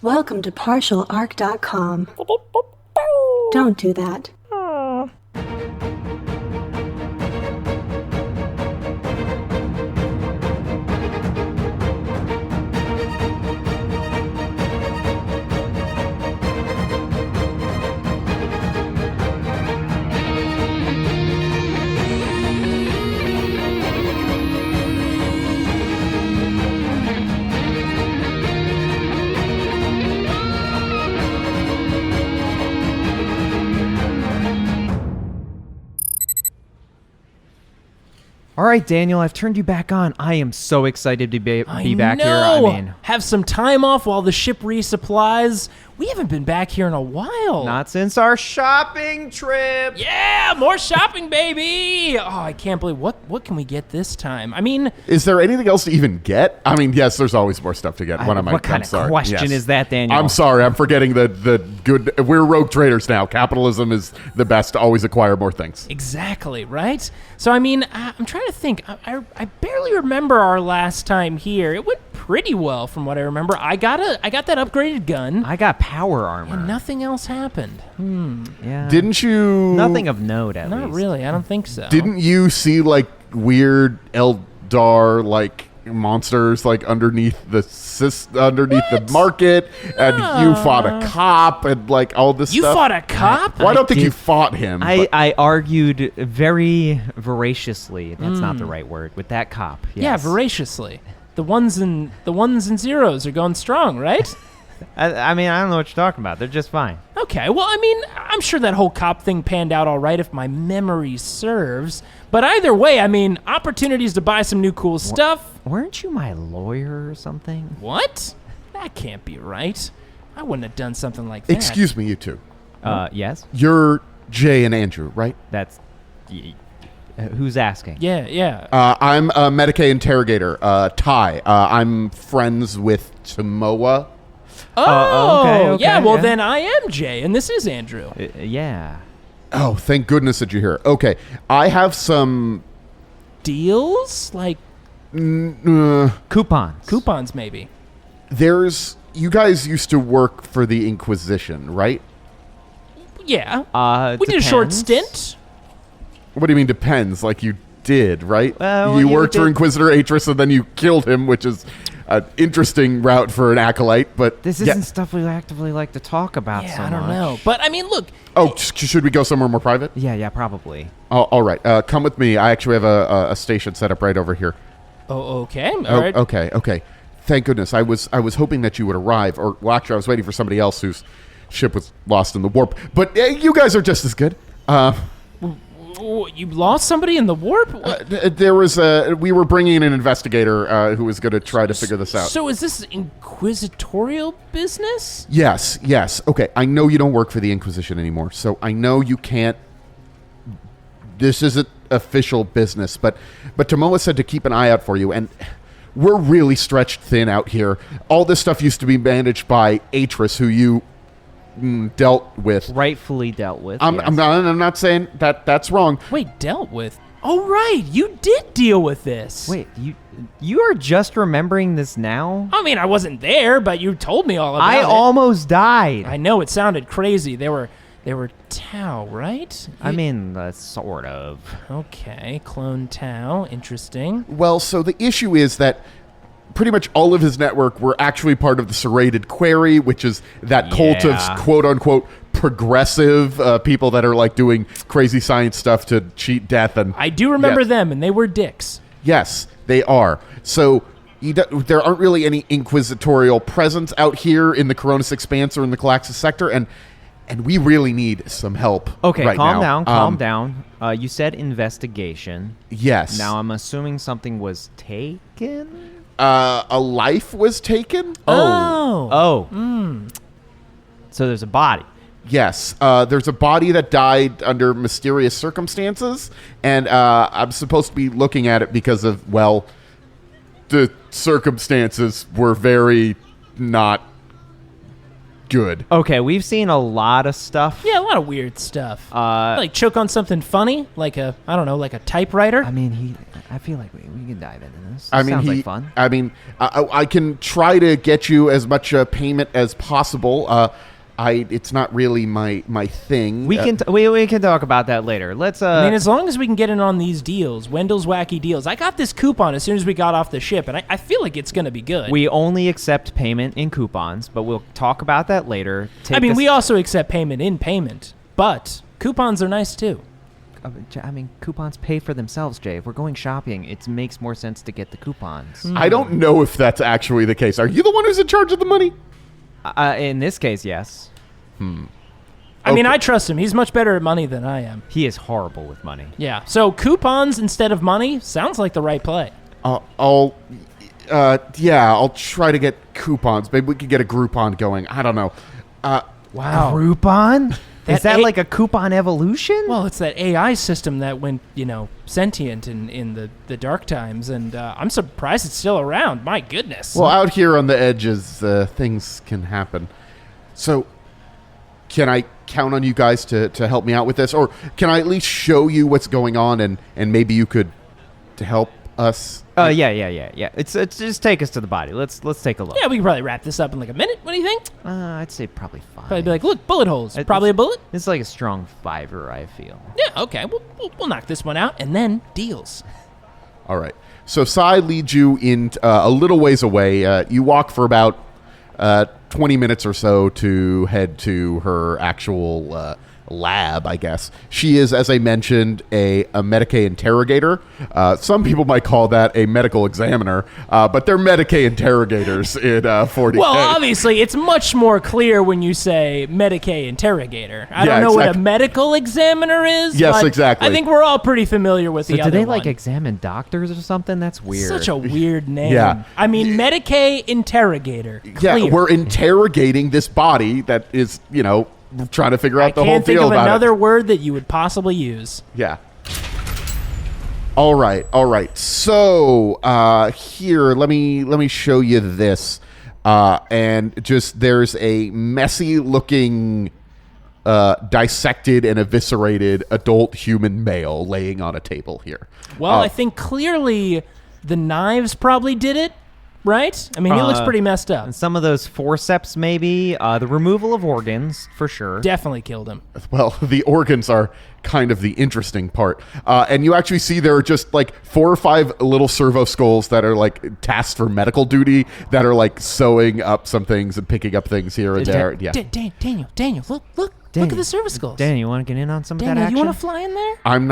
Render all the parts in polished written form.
Welcome to partialarc.com. Don't do that. All right, Daniel, I've turned you back on. I am so excited to be back here. I mean, have some time off while the ship resupplies. We haven't been back here in a while. Not since our shopping trip. Yeah, more shopping, baby. Oh, I can't believe what can we get this time? I mean, is there anything else to even get? I mean, yes, there's always more stuff to get. What kind of question is that, Daniel? I'm sorry, I'm forgetting the good. We're rogue traders now. Capitalism is the best to always acquire more things. Exactly, right? So, I mean, I'm trying to think. I barely remember our last time here. It went pretty well from what I remember. I got that upgraded gun. I got power armor. And nothing else happened. Yeah. Didn't you? Nothing of note, at least. Not really. I don't think so. Didn't you see like weird Aeldar like monsters like underneath the market, and you fought a cop and like all this you stuff? You fought a cop? Well, I don't think you fought him. I argued very voraciously. That's not the right word. With that cop. Yes. Yeah, voraciously. The ones and zeros are going strong, right? I mean, I don't know what you're talking about. They're just fine. Okay, well, I mean, I'm sure that whole cop thing panned out all right if my memory serves. But either way, I mean, opportunities to buy some new cool stuff. Weren't you my lawyer or something? What? That can't be right. I wouldn't have done something like that. Excuse me, you two. Yes? You're Jay and Andrew, right? That's... who's asking? Yeah. I'm a Medicaid interrogator, Ty. I'm friends with Tomoa. Okay, yeah, well, then I am Jay, and this is Andrew. Yeah. Oh, thank goodness that you're here. Okay, I have some... Deals? Like... Coupons. Coupons, maybe. You guys used to work for the Inquisition, right? Yeah. We did a short stint. What do you mean depends? Like you did, right? You worked for Inquisitor Atris and then you killed him, which is an interesting route for an acolyte, but... This isn't stuff we actively like to talk about so much. I don't know. But, I mean, look... Oh, should we go somewhere more private? Yeah, probably. Oh, all right. Come with me. I actually have a station set up right over here. Oh, okay. All right. Okay. Thank goodness. I was hoping that you would arrive. Or, well, actually, I was waiting for somebody else whose ship was lost in the warp. But you guys are just as good. You lost somebody in the warp? We were bringing in an investigator who was going to try to figure this out. So is this inquisitorial business? Yes. Okay, I know you don't work for the Inquisition anymore, so I know you can't... This isn't official business, but Tomoa said to keep an eye out for you, and we're really stretched thin out here. All this stuff used to be managed by Atris, who you... dealt with. Rightfully dealt with. I'm not saying that's wrong. Wait, dealt with? Oh, right. You did deal with this. Wait, you are just remembering this now? I mean, I wasn't there, but you told me all about it. I almost died. I know, it sounded crazy. They were Tau, right? I mean, sort of. Okay, clone Tau. Interesting. Well, so the issue is that pretty much all of his network were actually part of the Serrated Quarry, which is that cult of quote-unquote progressive people that are like doing crazy science stuff to cheat death. And I do remember them, and they were dicks. Yes, they are. So there aren't really any inquisitorial presence out here in the Coronis Expanse or in the Calaxis sector, and we really need some help. Okay, right now. calm down. You said investigation. Yes. Now I'm assuming something was taken? A life was taken? Oh. So there's a body. Yes. There's a body that died under mysterious circumstances, and I'm supposed to be looking at it because of, well, the circumstances were very not good. Okay, we've seen a lot of stuff. Yeah, a lot of weird stuff. Like choke on something funny, like a typewriter. I mean, I feel like we can dive into this. I mean, Sounds like fun. I mean, I can try to get you as much payment as possible. It's not really my thing. We can talk about that later. Let's. I mean, as long as we can get in on these deals, Wendell's wacky deals. I got this coupon as soon as we got off the ship, and I feel like it's going to be good. We only accept payment in coupons, but we'll talk about that later. We also accept payment in payment, but coupons are nice too. I mean, coupons pay for themselves, Jay. If we're going shopping, it makes more sense to get the coupons. I don't know if that's actually the case. Are you the one who's in charge of the money? In this case, yes. I mean, I trust him. He's much better at money than I am. He is horrible with money. Yeah. So coupons instead of money sounds like the right play. I'll try to get coupons. Maybe we could get a Groupon going. I don't know. Wow. Groupon? Is that A- like a coupon evolution? Well, it's that AI system that went, sentient in the dark times, and I'm surprised it's still around. My goodness. Well, out here on the edges, things can happen. So, can I count on you guys to help me out with this? Or can I at least show you what's going on and maybe you could to help us? Yeah. It's just take us to the body. Let's take a look. Yeah, we can probably wrap this up in like a minute. What do you think? I'd say probably 5. Probably be like, look, bullet holes. It's- Probably a bullet. It's like a strong 5, I feel. Yeah, okay. We'll knock this one out, and then deals. All right. So, Sai leads you in a little ways away. You walk for about 20 minutes or so to head to her actual lab, I guess. She is, as I mentioned, a Medicaid interrogator. Some people might call that a medical examiner, but they're Medicaid interrogators in 40K. Well, obviously, it's much more clear when you say Medicaid interrogator. I don't know what a medical examiner is. Yes, but exactly. I think we're all pretty familiar with So the other do they one. examine doctors or something? That's weird. Such a weird name. Yeah. I mean, Medicaid interrogator. Yeah, Clear. we're interrogating this body that is, trying to figure out the whole Can't think deal of about another it. word that you would possibly use. Yeah. All right. So here, let me show you this, and just there's a messy looking, dissected and eviscerated adult human male laying on a table here. Well, I think clearly the knives probably did it, right? I mean, he looks pretty messed up. And some of those forceps, maybe. The removal of organs, for sure. Definitely killed him. Well, the organs are kind of the interesting part. And you actually see there are just like 4 or 5 little servo skulls that are like tasked for medical duty that are like sewing up some things and picking up things here and there. Yeah. Daniel, look at the service skulls. Daniel, you want to get in on some of that Daniel, action? you want to fly in there? I'm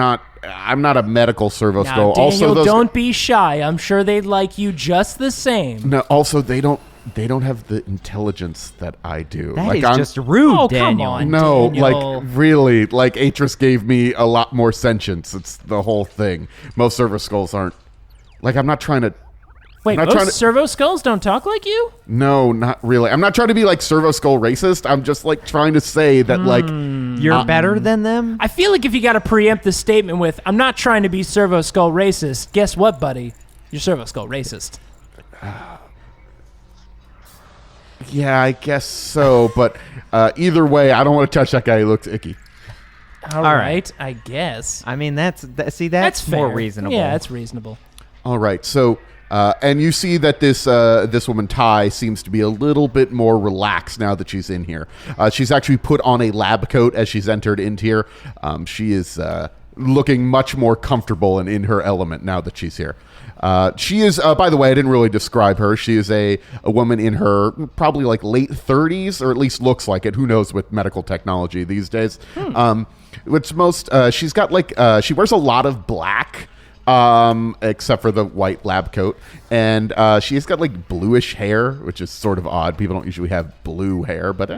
not a medical servo Now, skull. Daniel, Also, those don't be shy. I'm sure they'd like you just the same. No, also they don't have the intelligence that I do. That is I'm just rude, Oh, come Daniel. on. no, Daniel. like really, like Atris gave me a lot more sentience. It's the whole thing. Most servo skulls aren't. Like I'm not trying to. Wait, I'm not trying most to- servo skulls don't talk like you? No, not really. I'm not trying to be like servo skull racist. I'm just like trying to say that like You're better than them? I feel like if you got to preempt the statement with, I'm not trying to be servo skull racist, guess what, buddy? You're servo skull racist. yeah, I guess so. But either way, I don't want to touch that guy. He looks icky. All right. right, I guess. I mean, that's fair. more reasonable. Yeah, that's reasonable. All right, so and you see that this woman Ty seems to be a little bit more relaxed now that she's in here. She's actually put on a lab coat as she's entered into here. She is looking much more comfortable and in her element now that she's here. She is, by the way, I didn't really describe her. She is a woman in her probably like late 30s, or at least looks like it. Who knows with medical technology these days? What's most she's got like she wears a lot of black. Except for the white lab coat, and she's got like bluish hair, which is sort of odd. People don't usually have blue hair, but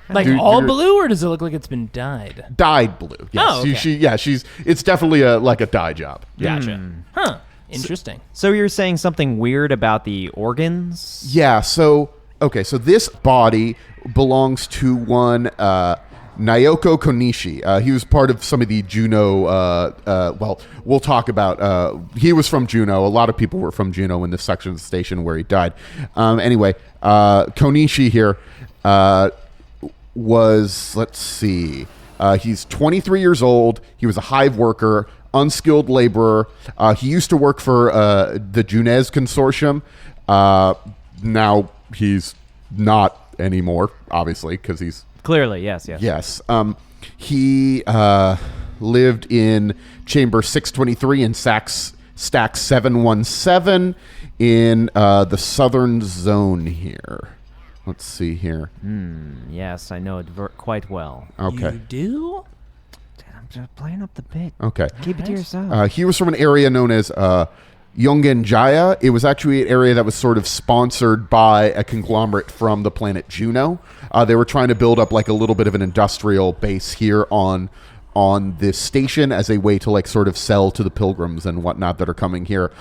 Like all blue, or does it look like it's been dyed? dyed blue. Yes, Oh, okay. it's definitely like a dye job. Gotcha. Huh. Interesting. So you're saying something weird about the organs? Yeah. So this body belongs to one Naoko Konishi. He was part of some of the Juno. Well, we'll talk about. He was from Juno. A lot of people were from Juno in this section of the station where he died. Anyway, Konishi here. was, let's see, he's 23 years old. He was a hive worker, unskilled laborer. He used to work for the Junez Consortium. Now he's not anymore, obviously, because he's... Clearly, yes. Yes. He lived in Chamber 623 in Stack 717 in the southern zone here. Let's see here. Yes, I know it quite well. Okay. You do? I'm just playing up the bit. Okay. Keep it to yourself. He was from an area known as Yongenjaya. It was actually an area that was sort of sponsored by a conglomerate from the planet Juno. They were trying to build up like a little bit of an industrial base here on this station as a way to like sort of sell to the pilgrims and whatnot that are coming here.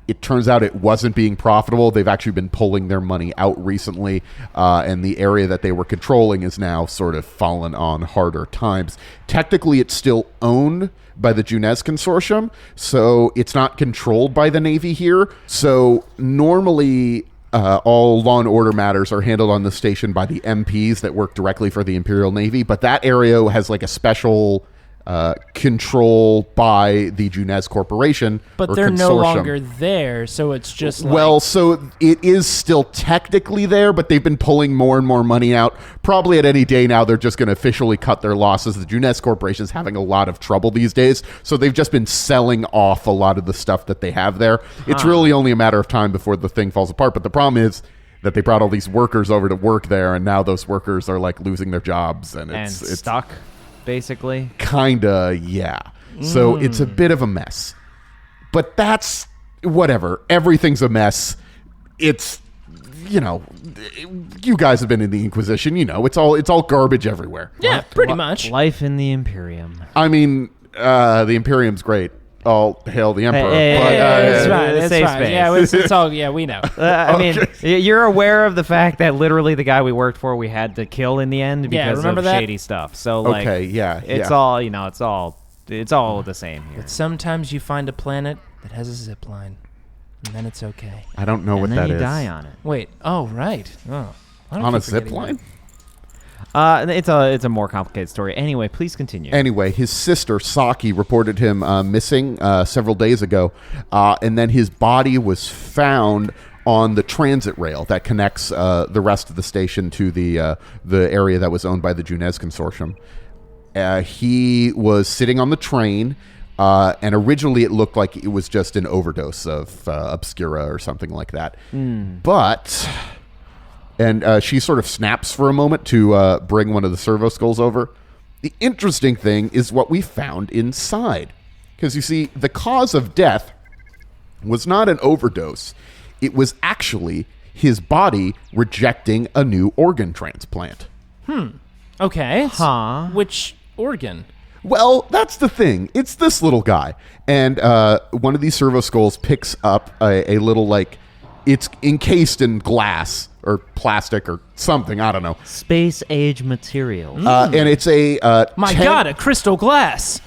It turns out it wasn't being profitable. They've actually been pulling their money out recently, and the area that they were controlling is now sort of fallen on harder times. Technically, it's still owned by the Junez Consortium, so it's not controlled by the Navy here. So normally, all law and order matters are handled on the station by the MPs that work directly for the Imperial Navy, but that area has like a special control by the Junez Corporation. But they're no longer there, so it's just like... Well, so it is still technically there, but they've been pulling more and more money out. Probably at any day now, they're just going to officially cut their losses. The Junez Corporation is having a lot of trouble these days, so they've just been selling off a lot of the stuff that they have there. It's really only a matter of time before the thing falls apart, but the problem is that they brought all these workers over to work there, and now those workers are like losing their jobs, and it's stuck. Basically, kinda, yeah. So it's a bit of a mess, but that's whatever. Everything's a mess. It's, you know, you guys have been in the Inquisition. You know, it's all garbage everywhere. Yeah, pretty much. Life in the Imperium. I mean, the Imperium's great. All hail the Emperor. It's fine. it's It's safe fine. space. Yeah, it's all. Yeah, we know. I mean, you're aware of the fact that literally the guy we worked for, we had to kill in the end because remember of that? shady stuff. So, like, Okay, yeah, it's yeah. all, you know, it's all the same here. But sometimes you find a planet that has a zip line, and then it's okay. I don't know and what then that you is. die on it. Wait. Oh, right. Oh, I don't On a keep zip forgetting line? that. It's a more complicated story. Anyway, please continue. Anyway, his sister, Saki, reported him missing several days ago, and then his body was found on the transit rail that connects the rest of the station to the area that was owned by the Junez Consortium. He was sitting on the train, and originally it looked like it was just an overdose of Obscura or something like that. But... And she sort of snaps for a moment to bring one of the servo skulls over. The interesting thing is what we found inside. Because you see, the cause of death was not an overdose. It was actually his body rejecting a new organ transplant. Okay. Huh. Which organ? Well, that's the thing. It's this little guy. And one of these servo skulls picks up a little, like, it's encased in glass or plastic or something. I don't know. Space age materials. And it's a... My God, a crystal glass.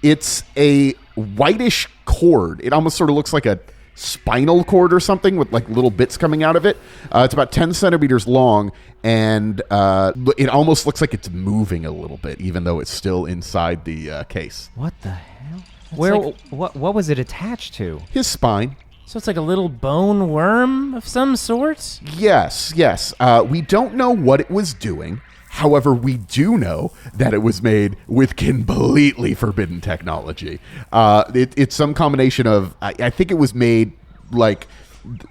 It's a whitish cord. It almost sort of looks like a spinal cord or something with like little bits coming out of it. It's about 10 centimeters long, and it almost looks like it's moving a little bit, even though it's still inside the case. What the hell? like- What was it attached to? His spine. So it's like a little bone worm of some sort? Yes. We don't know what it was doing. However, we do know that it was made with completely forbidden technology. It's some combination of, I think it was made like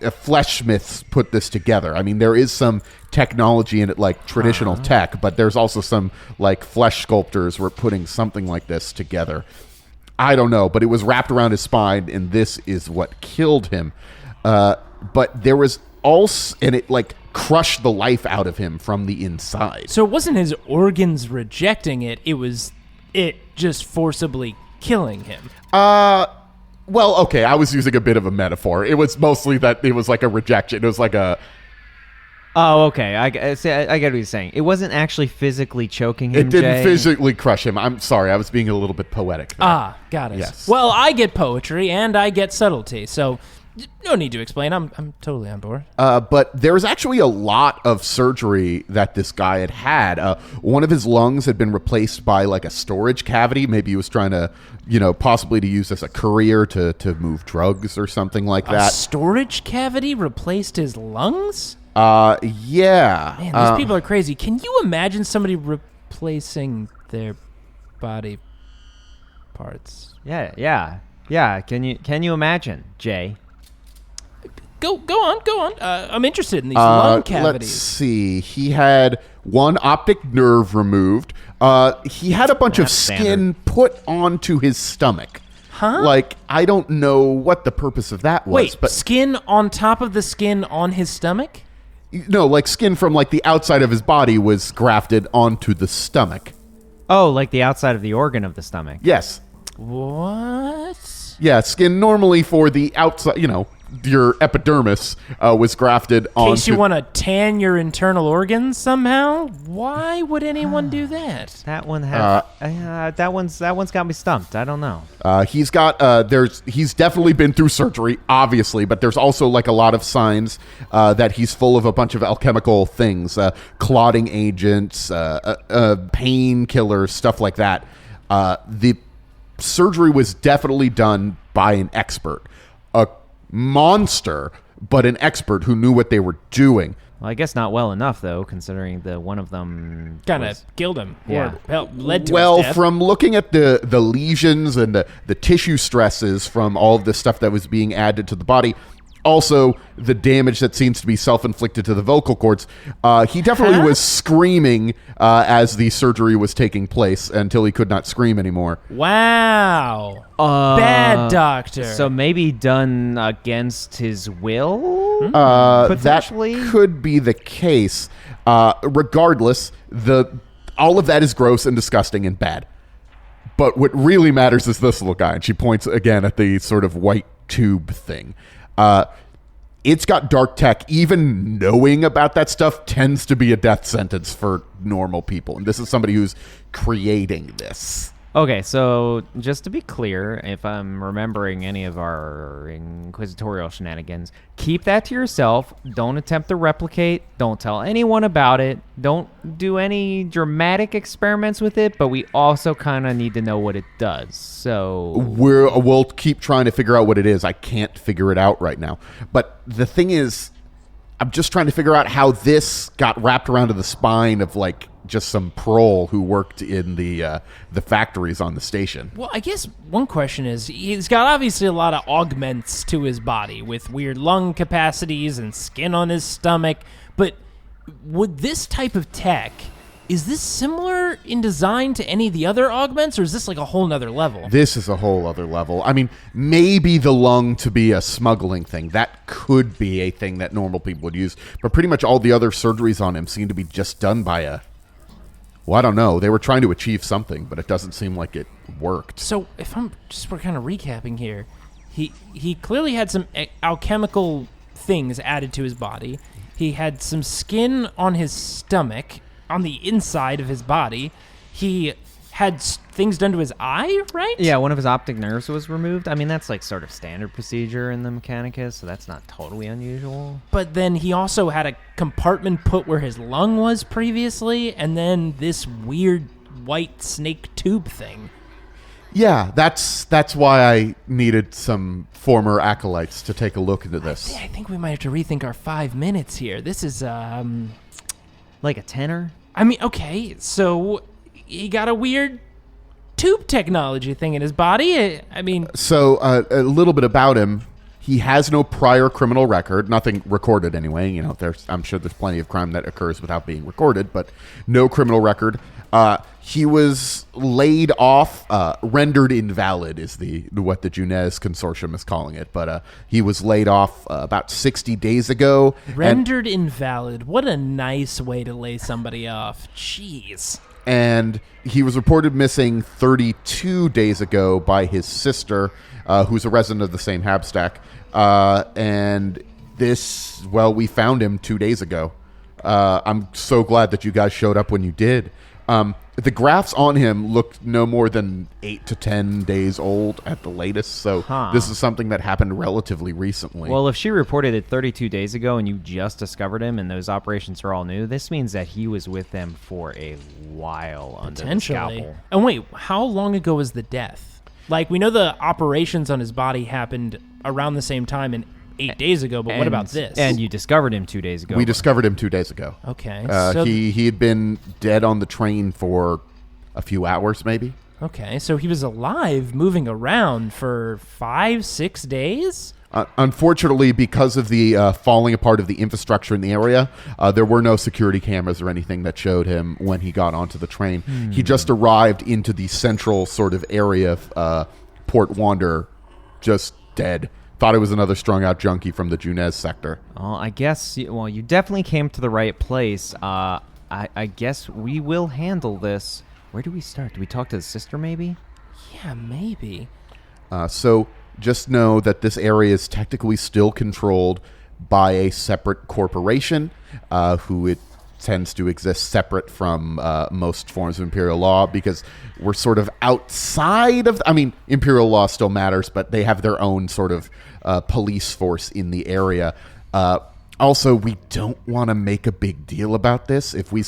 fleshsmiths put this together. I mean, there is some technology in it, like traditional tech, but there's also some like flesh sculptors were putting something like this together. I don't know, but it was wrapped around his spine, and this is what killed him. But there was also, and it like crushed the life out of him from the inside. So it wasn't his organs rejecting it, it was it just forcibly killing him. Well, okay, I was using a bit of a metaphor. It was mostly that it was like a rejection. It was like a... Oh, okay. I get what you're saying. It wasn't actually physically choking him, It didn't Jay. physically crush him. I'm sorry, I was being a little bit poetic there. Ah, got it. Yes. Well, I get poetry and I get subtlety, so No need to explain. I'm totally on board. But there was actually a lot of surgery that this guy had. One of his lungs had been replaced by like a storage cavity. Maybe he was trying to, possibly to use as a courier to move drugs or something like A that. storage cavity replaced his lungs? Yeah. Man, these people are crazy. Can you imagine somebody replacing their body parts? Yeah. Can you imagine, Jay? Go on. I'm interested in these lung cavities. Let's see. He had one optic nerve removed. He had a bunch of That's skin standard. put onto his stomach. Huh? Like, I don't know what the purpose of that was. Wait, but skin on top of the skin on his stomach? no, like skin from like the outside of his body was grafted onto the stomach. Oh, like the outside of the organ of the stomach. Yes. What? Yeah, skin normally for the outside, your epidermis was grafted In onto. case you want to tan your internal organs somehow? Why would anyone do that? That one has that one's got me stumped. I don't know. He's definitely been through surgery, obviously, but there's also like a lot of signs that he's full of a bunch of alchemical things, clotting agents, painkillers, stuff like that. The surgery was definitely done by an expert, a monster, but an expert who knew what they were doing. Well, I guess not well enough though, considering the one of them Kind was- of killed him. Yeah. Or led to Well, his death. from looking at the lesions and the tissue stresses from all of the stuff that was being added to the body, also the damage that seems to be self-inflicted to the vocal cords, he definitely was screaming as the surgery was taking place until he could not scream anymore. Wow. Bad doctor. So maybe done against his will? Potentially? That could be the case. Regardless, all of that is gross and disgusting and bad. But what really matters is this little guy. And she points again at the sort of white tube thing. It's got dark tech. Even knowing about that stuff tends to be a death sentence for normal people. And this is somebody who's creating this. Okay, so just to be clear, if I'm remembering any of our inquisitorial shenanigans, keep that to yourself. Don't attempt to replicate. Don't tell anyone about it. Don't do any dramatic experiments with it, but we also kind of need to know what it does. So We'll keep trying to figure out what it is. I can't figure it out right now. But the thing is, I'm just trying to figure out how this got wrapped around to the spine of like just some prole who worked in the factories on the station. Well, I guess one question is, he's got obviously a lot of augments to his body with weird lung capacities and skin on his stomach, but would this type of tech, is this similar in design to any of the other augments, or is this like a whole nother level? This is a whole other level. I mean, maybe the lung to be a smuggling thing. That could be a thing that normal people would use. But pretty much all the other surgeries on him seem to be just done by well, I don't know. They were trying to achieve something, but it doesn't seem like it worked. So if we're kind of recapping here, he clearly had some alchemical things added to his body. He had some skin on his stomach, on the inside of his body. He had things done to his eye, right? yeah, one of his optic nerves was removed. I mean, that's like sort of standard procedure in the Mechanicus, so that's not totally unusual. But then he also had a compartment put where his lung was previously, and then this weird white snake tube thing. Yeah, that's why I needed some former acolytes to take a look into this. I think we might have to rethink our 5 minutes here. This is, Like a tenor? I mean, okay, so he got a weird tube technology thing in his body. I mean, So a little bit about him. He has no prior criminal record, nothing recorded anyway. I'm sure there's plenty of crime that occurs without being recorded, but no criminal record. He was laid off, rendered invalid is what the Junez Consortium is calling it. But he was laid off about 60 days ago. rendered invalid. What a nice way to lay somebody off. Jeez. And he was reported missing 32 days ago by his sister, who's a resident of the same Habstack. And we found him 2 days ago. I'm so glad that you guys showed up when you did. the graphs on him looked no more than 8 to 10 days old at the latest. So this is something that happened relatively recently. Well, if she reported it 32 days ago and you just discovered him and those operations are all new, this means that he was with them for a while under the scalpel. And wait, how long ago was the death? Like, we know the operations on his body happened around the same time and 8 days ago, but what about this? And you discovered him 2 days ago. We discovered him 2 days ago. Okay. So he had been dead on the train for a few hours, maybe. Okay, so he was alive, moving around for 5-6 days? Unfortunately, because of the falling apart of the infrastructure in the area, there were no security cameras or anything that showed him when he got onto the train. He just arrived into the central sort of area of Port Wander, just dead. Thought it was another strung-out junkie from the Junez sector. Well, I guess, you definitely came to the right place. I guess we will handle this. Where do we start? Do we talk to the sister, maybe? Yeah, maybe. So just know that this area is technically still controlled by a separate corporation, who it tends to exist separate from most forms of imperial law, because we're sort of outside of... imperial law still matters, but they have their own sort of police force in the area. Also, we don't want to make a big deal about this. If you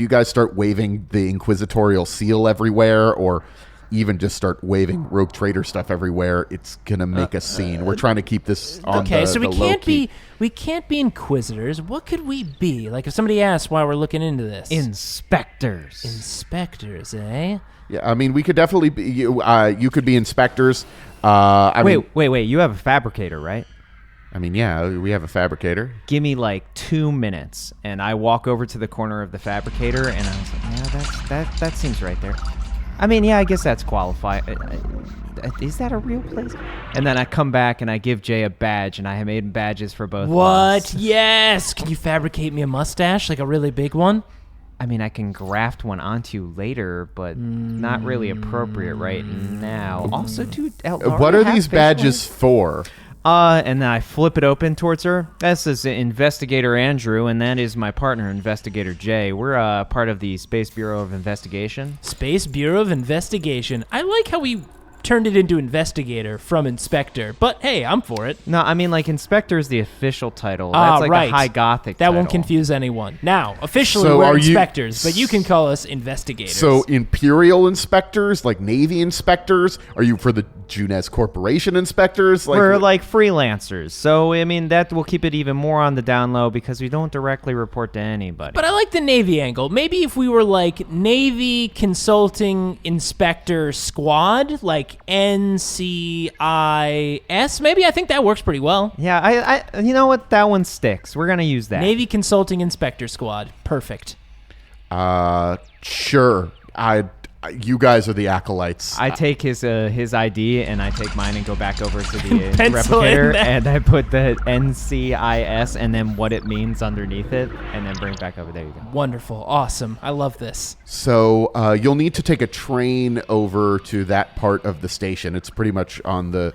guys start waving the inquisitorial seal everywhere, or even just start waving rogue trader stuff everywhere, it's gonna make a scene. We're trying to keep this on so the low key. we can't be inquisitors. What could we be? Like, if somebody asks why we're looking into this. Inspectors. Inspectors, eh? Yeah, we could definitely be. You could be inspectors. Wait. You have a fabricator, right? Yeah, we have a fabricator. Give me 2 minutes, and I walk over to the corner of the fabricator, and I was like, yeah, that seems right there. I guess that's qualified. Is that a real place? And then I come back and I give Jay a badge, and I have made badges for both. What? Yes! Can you fabricate me a mustache, like a really big one? I can graft one onto you later, but not really appropriate right now. Also, dude, Aeldari What are have these facial badges for? And then I flip it open towards her. This is Investigator Andrew, and that is my partner, Investigator Jay. We're part of the Space Bureau of Investigation. Space Bureau of Investigation. I like how we turned it into Investigator from Inspector, but hey, I'm for it. No, Inspector is the official title. That's right. a high Gothic That title. won't confuse anyone. Now, officially, So we're are you- Inspectors, but you can call us Investigators. So Imperial inspectors, like Navy inspectors? Are you for the Junez Corporation inspectors? We're freelancers. So, that will keep it even more on the down low because we don't directly report to anybody. But I like the Navy angle. Maybe if we were like Navy Consulting Inspector Squad, like NCIS, maybe I think that works pretty well. Yeah, I you know what? That one sticks. We're going to use that. Navy Consulting Inspector Squad. Perfect. Sure. You guys are the acolytes. I take his ID and I take mine and go back over to the Pencil in replicator that. and I put the NCIS and then what it means underneath it and then bring it back over. There you go. Wonderful. Awesome. I love this. So you'll need to take a train over to that part of the station. It's pretty much on the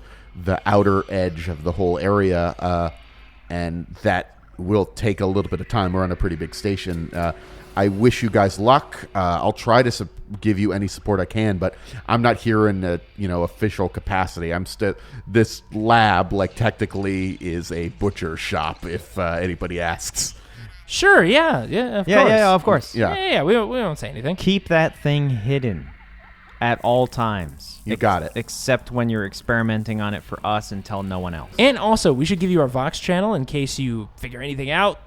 outer edge of the whole area, and that will take a little bit of time. We're on a pretty big station. I wish you guys luck. I'll try to give you any support I can, but I'm not here in a official capacity. I'm still this lab, technically, is a butcher shop. If anybody asks. Sure. Yeah. Of course. Yeah, of course. Yeah. We don't say anything. Keep that thing hidden at all times. You got it. Except when you're experimenting on it for us and tell no one else. And also, we should give you our Vox channel in case you figure anything out.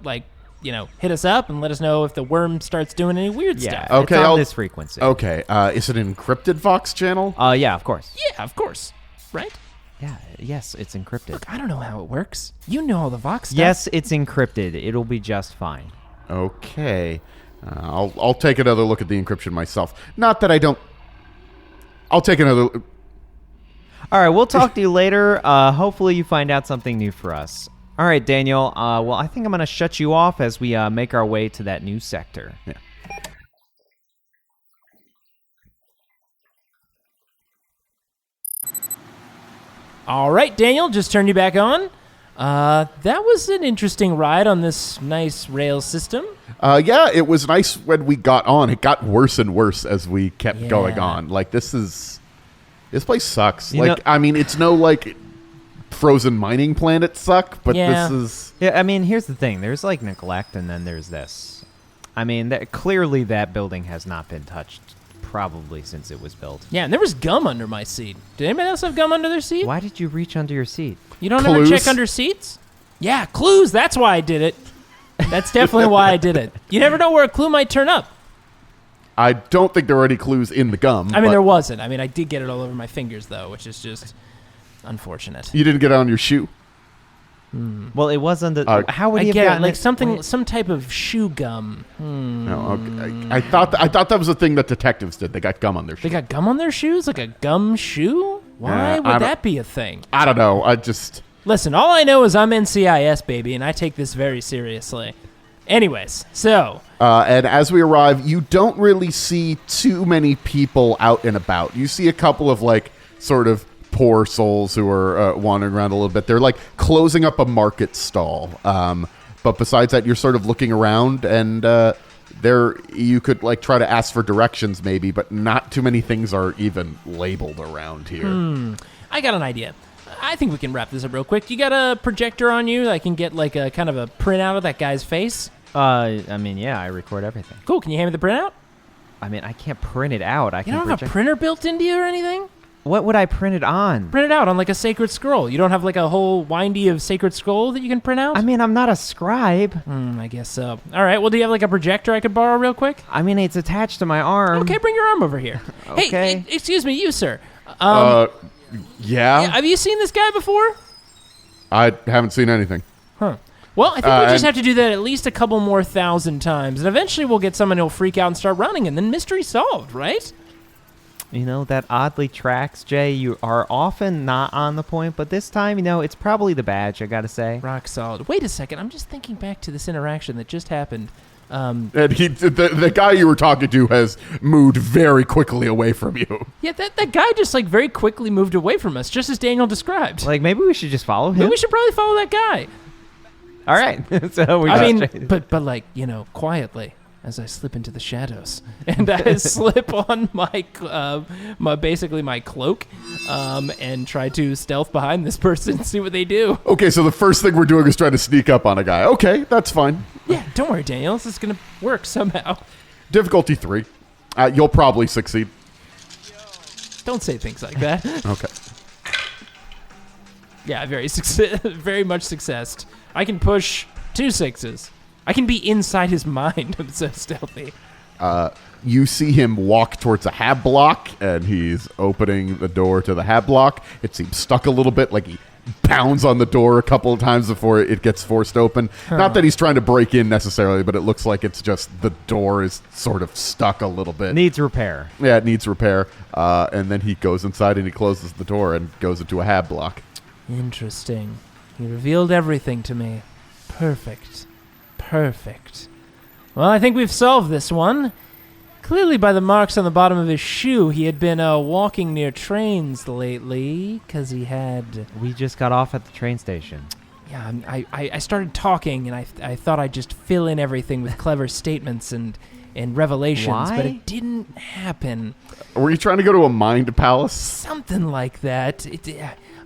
Hit us up and let us know if the worm starts doing any weird stuff. Okay, it's on this frequency. Okay, is it an encrypted Vox channel? Yeah, of course. Yeah, of course. Right? Yeah, yes, it's encrypted. Look, I don't know how it works. You know all the Vox stuff. Yes, it's encrypted. It'll be just fine. Okay. I'll take another look at the encryption myself. Not that I don't... I'll take another... All right, we'll talk to you later. Hopefully you find out something new for us. All right, Daniel. Well, I think I'm going to shut you off as we make our way to that new sector. Yeah. All right, Daniel, just turned you back on. That was an interesting ride on this nice rail system. Yeah, it was nice when we got on. It got worse and worse as we kept going on. Like, this place sucks. I mean, it's no, like, frozen mining planet suck, but this is... Yeah, I mean, here's the thing. There's, like, neglect, and then there's this. I mean, clearly that building has not been touched probably since it was built. Yeah, and there was gum under my seat. Did anybody else have gum under their seat? Why did you reach under your seat? You don't Clues? ever check under seats? Yeah, clues. That's why I did it. That's definitely why I did it. You never know where a clue might turn up. I don't think there were any clues in the gum. I mean, there wasn't. I mean, I did get it all over my fingers, though, which is just unfortunate. You didn't get it on your shoe? Well, it was on the... how would I he have get it, gotten like it? some type of shoe gum. No, okay. I thought that was a thing that detectives did. They got gum on their shoes. They got gum on their shoes? Like a gum shoe? Why would that be a thing? I don't know. I just... Listen, all I know is I'm NCIS, baby, and I take this very seriously. Anyways, so... and as we arrive, you don't really see too many people out and about. You see a couple of, like, sort of poor souls who are wandering around a little bit. They're, like, closing up a market stall. But besides that, you're sort of looking around, and you could, like, try to ask for directions maybe, but not too many things are even labeled around here. I got an idea. I think we can wrap this up real quick. You got a projector on you? I can get, like, a kind of a printout of that guy's face? I mean, yeah, I record everything. Cool. Can you hand me the printout? I mean, I can't print it out. You don't have a printer built into you or anything? What would I print it on? Print it out on, like, a sacred scroll. You don't have, like, a whole windy of sacred scroll that you can print out? I mean, I'm not a scribe. I guess so. All right. Well, do you have, like, a projector I could borrow real quick? I mean, it's attached to my arm. Okay, bring your arm over here. Okay. Hey, excuse me, you, sir. Yeah? Have you seen this guy before? I haven't seen anything. Huh. Well, I think we just have to do that at least a couple more 1,000 times, and eventually we'll get someone who'll freak out and start running, and then mystery solved, right? You know, that oddly tracks, Jay. You are often not on the point, but this time, you know, it's probably the badge, I gotta say. Rock solid. Wait a second. I'm just thinking back to this interaction that just happened. And the guy you were talking to has moved very quickly away from you. Yeah, that guy just, like, very quickly moved away from us, just as Daniel described. Like, maybe we should just follow him? Maybe we should probably follow that guy. All right. So I mean, but like, you know, quietly as I slip into the shadows, and I slip on my basically my cloak, and try to stealth behind this person and see what they do. Okay, so the first thing we're doing is trying to sneak up on a guy. Okay, that's fine. Yeah, don't worry, Daniel. This is gonna work somehow. Difficulty 3. You'll probably succeed. Don't say things like that. Okay. Yeah, very much success. I can push 2 6s. I can be inside his mind. I'm so stealthy. You see him walk towards a hab block, and he's opening the door to the hab block. It seems stuck a little bit, like he pounds on the door a couple of times before it gets forced open. Not that he's trying to break in necessarily, but it looks like it's just the door is sort of stuck a little bit. Needs repair. Yeah, it needs repair. And then he goes inside and he closes the door and goes into a hab block. Interesting. He revealed everything to me. Perfect. Well, I think we've solved this one. Clearly, by the marks on the bottom of his shoe, he had been walking near trains lately, because he had... We just got off at the train station. Yeah, I started talking, and I thought I'd just fill in everything with clever statements and revelations, but it didn't happen. Were you trying to go to a mind palace? Something like that.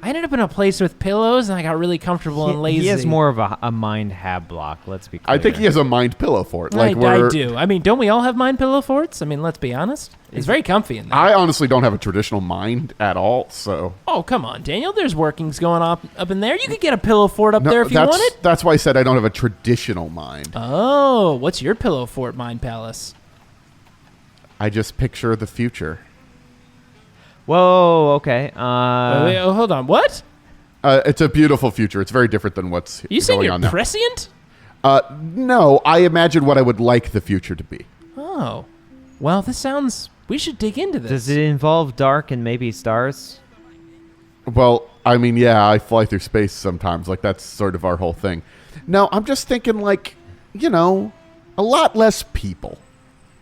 I ended up in a place with pillows, and I got really comfortable and lazy. He has more of a mind hab block, let's be clear. I think he has a mind pillow for it. I do. I mean, don't we all have mind pillow forts? I mean, let's be honest. It's very comfy in there. I honestly don't have a traditional mind at all, so... Oh, come on, Daniel. There's workings going up in there. You could get a pillow fort up there if you wanted. That's why I said I don't have a traditional mind. Oh, what's your pillow fort, Mind Palace? I just picture the future. Whoa, okay. Wait, hold on. What? It's a beautiful future. It's very different than what's You saying going you're on now. prescient? No, I imagine what I would like the future to be. Oh. Well, this sounds... We should dig into this. Does it involve dark and maybe stars? Well, I mean, yeah, I fly through space sometimes. Like, that's sort of our whole thing. No, I'm just thinking, like, you know, a lot less people.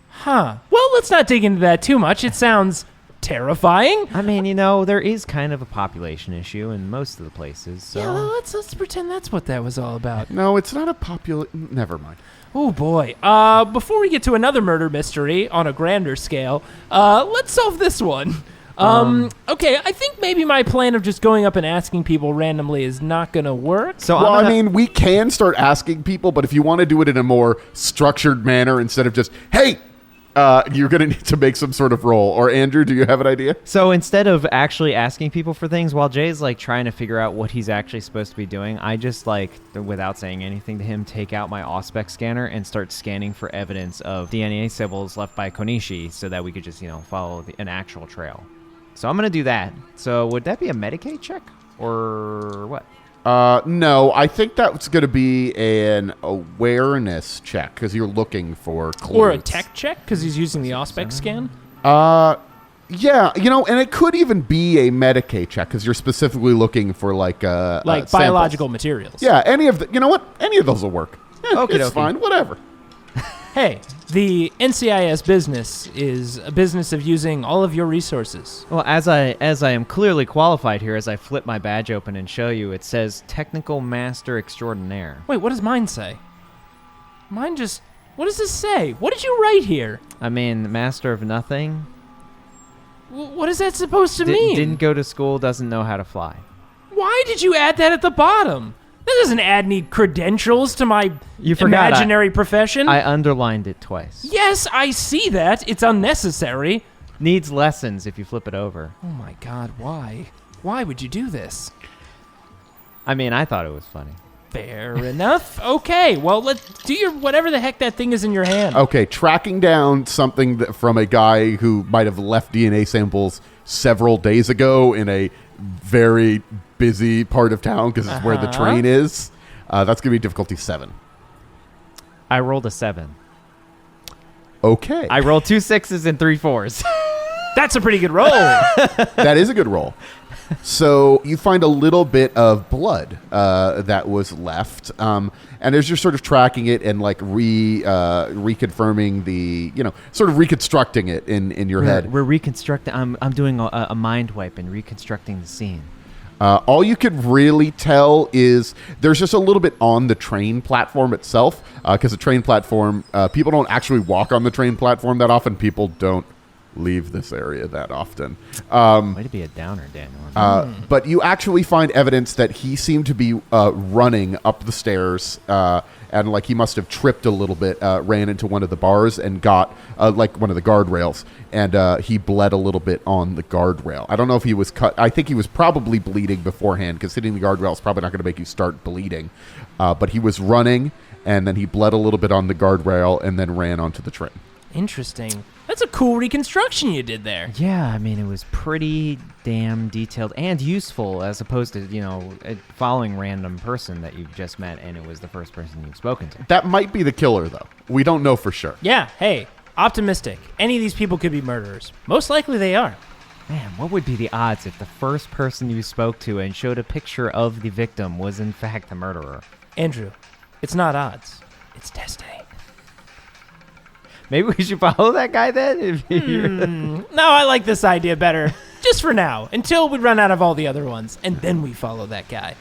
Huh. Well, let's not dig into that too much. It sounds terrifying. I mean, there is kind of a population issue in most of the places. So Yeah, let's pretend that's what that was all about. No, it's not a popular. Never mind. Oh, boy. Before we get to another murder mystery on a grander scale, let's solve this one. Okay, I think maybe my plan of just going up and asking people randomly is not going to work. So Well, I'm I mean, we can start asking people, but if you want to do it in a more structured manner instead of just, hey, you're going to need to make some sort of roll. Or Andrew, do you have an idea? So instead of actually asking people for things, while Jay's like trying to figure out what he's actually supposed to be doing, I just without saying anything to him, take out my Auspex scanner and start scanning for evidence of DNA symbols left by Konishi so that we could just, follow an actual trail. So I'm going to do that. So would that be a Medicaid check or what? No, I think that's going to be an awareness check because you're looking for clues. Or a tech check, because he's using the Auspex scan. Yeah, and it could even be a Medicaid check because you're specifically looking for biological materials. Yeah, any of those will work. It's fine, whatever. Hey, the NCIS business is a business of using all of your resources. Well, as I am clearly qualified here, as I flip my badge open and show you, it says Technical Master Extraordinaire. Wait, what does mine say? What does this say? What did you write here? I mean, Master of Nothing. What is that supposed to mean? Didn't go to school, doesn't know how to fly. Why did you add that at the bottom? That doesn't add any credentials to my imaginary profession. I underlined it twice. Yes, I see that. It's unnecessary. Needs lessons if you flip it over. Oh my God, why? Why would you do this? I mean, I thought it was funny. Fair enough. Okay, well, let's do your whatever the heck that thing is in your hand. Okay, tracking down something from a guy who might have left DNA samples several days ago in a very busy part of town because it's where the train is. That's going to be difficulty 7. I rolled a 7. Okay. I rolled 2 6s and 3 4s. That's a pretty good roll. That is a good roll. So you find a little bit of blood that was left, and as you're sort of tracking it and reconfirming the, sort of reconstructing it in your head. We're reconstructing. I'm doing a mind wipe and reconstructing the scene. All you could really tell is there's just a little bit on the train platform itself, because the train platform, people don't actually walk on the train platform that often. People don't leave this area that often. Way to be a downer, Daniel. But you actually find evidence that he seemed to be running up the stairs, and he must have tripped a little bit, ran into one of the bars and got one of the guardrails, and he bled a little bit on the guardrail. I don't know if he was cut. I think he was probably bleeding beforehand because hitting the guardrail is probably not going to make you start bleeding. But he was running, and then he bled a little bit on the guardrail and then ran onto the train. Interesting. That's a cool reconstruction you did there. Yeah, I mean, it was pretty damn detailed and useful as opposed to, following random person that you've just met and it was the first person you've spoken to. That might be the killer, though. We don't know for sure. Yeah, hey, optimistic. Any of these people could be murderers. Most likely they are. Man, what would be the odds if the first person you spoke to and showed a picture of the victim was in fact the murderer? Andrew, it's not odds. It's destiny. Maybe we should follow that guy then? No, I like this idea better. Just for now, until we run out of all the other ones, and then we follow that guy.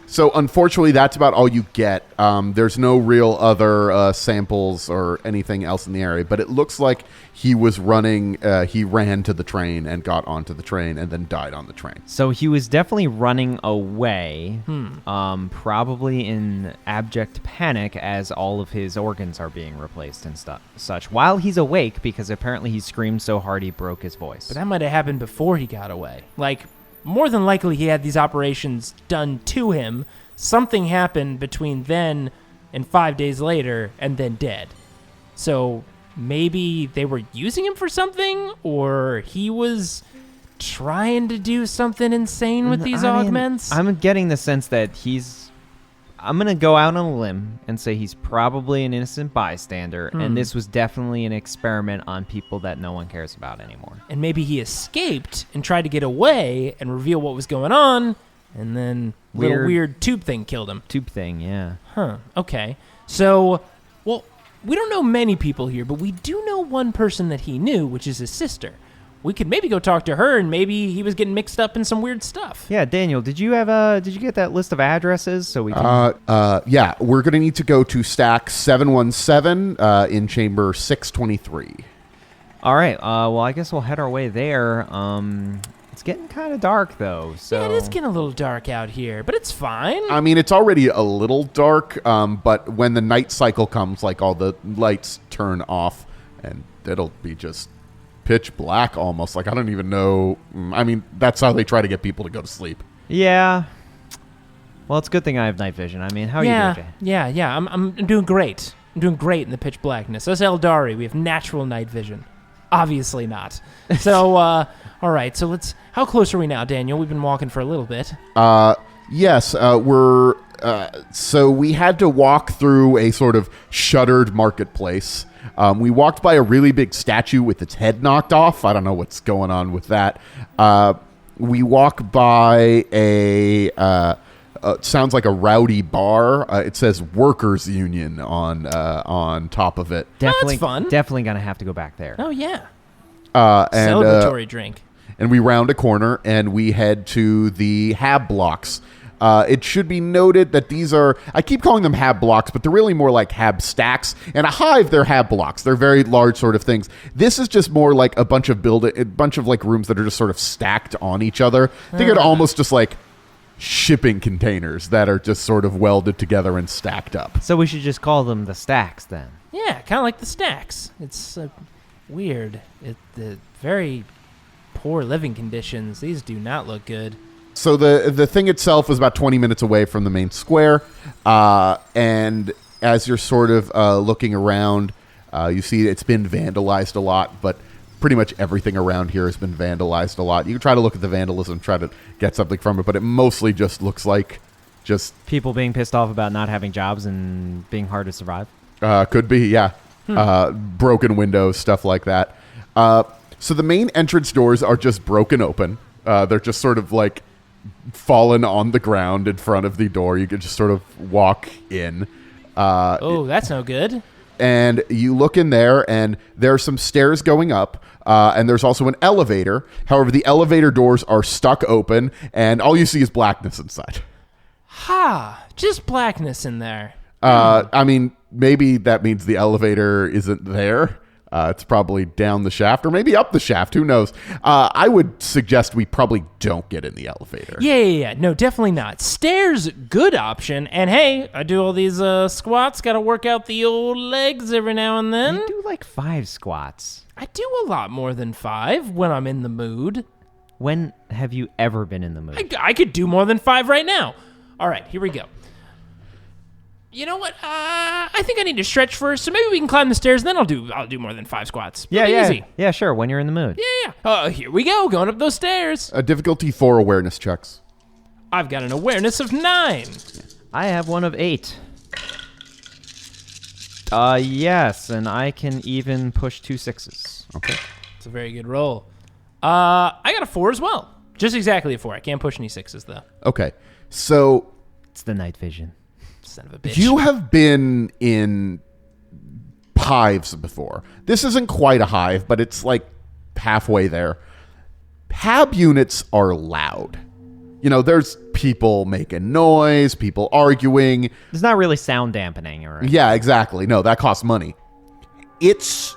So, unfortunately, that's about all you get. There's no real other samples or anything else in the area, but it looks like he was running. He ran to the train and got onto the train and then died on the train. So he was definitely running away, probably in abject panic as all of his organs are being replaced and such, while he's awake because apparently he screamed so hard he broke his voice. But that might have happened before he got away. More than likely, he had these operations done to him. Something happened between then and 5 days later, and then dead. So maybe they were using him for something, or he was trying to do something insane with these augments. I'm getting the sense that I'm going to go out on a limb and say he's probably an innocent bystander, and this was definitely an experiment on people that no one cares about anymore. And maybe he escaped and tried to get away and reveal what was going on, and then little weird tube thing killed him. Tube thing, yeah. Huh, okay. So, well, we don't know many people here, but we do know one person that he knew, which is his sister. we could maybe go talk to her, and maybe he was getting mixed up in some weird stuff. Yeah, Daniel, did you get that list of addresses so we can... Yeah, we're going to need to go to stack 717 in chamber 623. All right, well, I guess we'll head our way there. It's getting kind of dark, though, so... Yeah, it is getting a little dark out here, but it's fine. I mean, it's already a little dark, but when the night cycle comes, like, all the lights turn off, and it'll be just pitch black almost. Like, I don't even know. I mean, that's how they try to get people to go to sleep. Yeah. Well, it's a good thing I have night vision. I mean, how are you doing, Jay? Yeah. I'm doing great. I'm doing great in the pitch blackness. Us Aeldari, we have natural night vision. Obviously not. So, all right. So let's... How close are we now, Daniel? We've been walking for a little bit. Yes, we're... so we had to walk through a sort of shuttered marketplace. We walked by a really big statue with its head knocked off. I don't know what's going on with that. We walk by a... sounds like a rowdy bar. It says Workers Union on top of it. Definitely, that's fun. Definitely going to have to go back there. Oh, yeah. And, Celebratory drink. And we round a corner and we head to the hab blocks. It should be noted that these are, I keep calling them hab blocks, but they're really more like hab stacks. And a hive, they're hab blocks. They're very large sort of things. This is just more like a bunch of like rooms that are just sort of stacked on each other. Think of it almost just like shipping containers that are just sort of welded together and stacked up. So we should just call them the stacks then. Yeah, kind of like the stacks. It's weird. The very poor living conditions. These do not look good. So the thing itself is about 20 minutes away from the main square, and as you're sort of looking around, you see it's been vandalized a lot, but pretty much everything around here has been vandalized a lot. You can try to look at the vandalism, try to get something from it, but it mostly just looks like just... People being pissed off about not having jobs and being hard to survive? Could be, yeah. Broken windows, stuff like that. So the main entrance doors are just broken open. They're just sort of like fallen on the ground in front of the door. You can just sort of walk in. That's no good. And you look in there, and there are some stairs going up, and there's also an elevator. However, the elevator doors are stuck open, and all you see is blackness inside. Just blackness in there. I mean, maybe that means the elevator isn't there. It's probably down the shaft or maybe up the shaft. Who knows? I would suggest we probably don't get in the elevator. Yeah. No, definitely not. Stairs, good option. And hey, I do all these squats. Got to work out the old legs every now and then. You do like 5 squats. I do a lot more than 5 when I'm in the mood. When have you ever been in the mood? I could do more than 5 right now. All right, here we go. You know what? I think I need to stretch first, so maybe we can climb the stairs, and then I'll do more than 5 squats. Easy. Yeah, sure, when you're in the mood. Yeah. Here we go, going up those stairs. Difficulty 4 awareness checks. I've got an awareness of 9. I have one of 8. Yes, and I can even push 2 6s. Okay. It's a very good roll. I got a 4 as well. Just exactly a 4. I can't push any 6s, though. Okay. So... It's the night vision. Son of a bitch. You have been in hives before. This isn't quite a hive, but it's like halfway there. Hab units are loud. You know, there's people making noise, people arguing. It's not really sound dampening, or Yeah, exactly. No, that costs money. It's